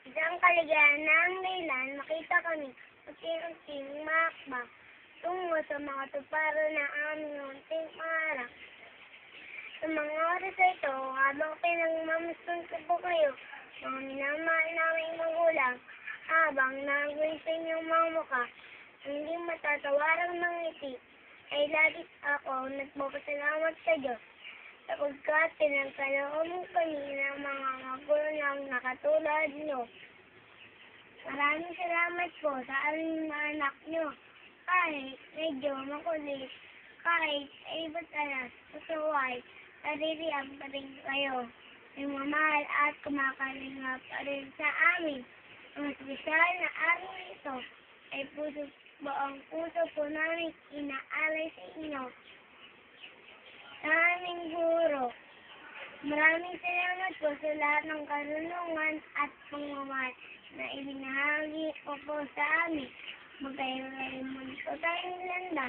Isang kaligayahan daylan, makita kami unti-unting umaakbang tungo sa mga tuparo ng aming munting pangarap. Sa mga oras na ito, habang pinagmamasdan ko po kayo, mga minamahal naming magulang, habang nagawa sa inyong mga mukha, hindi matatawarang ng ngiti, ay lagi ako nagpapasalamat sa Diyos, sapagkat pinagkaloob kami ng mga magulang na katulad nyo. Maraming salamat po sa aming mga anak nyo. Kahit medyo makulit, kahit ay batalas, pasaway, naririyan pa rin kayo. May mamahal at kumakalinga pa rin sa amin. Ang espesyal na araw ito ay buong puso po namin inaalay sa inyo. Sa aming guro, maraming salamat po sa lahat ng karunungan at pagmamahal na ibinahagi ko po sa amin. Magkaroon po tayong landas.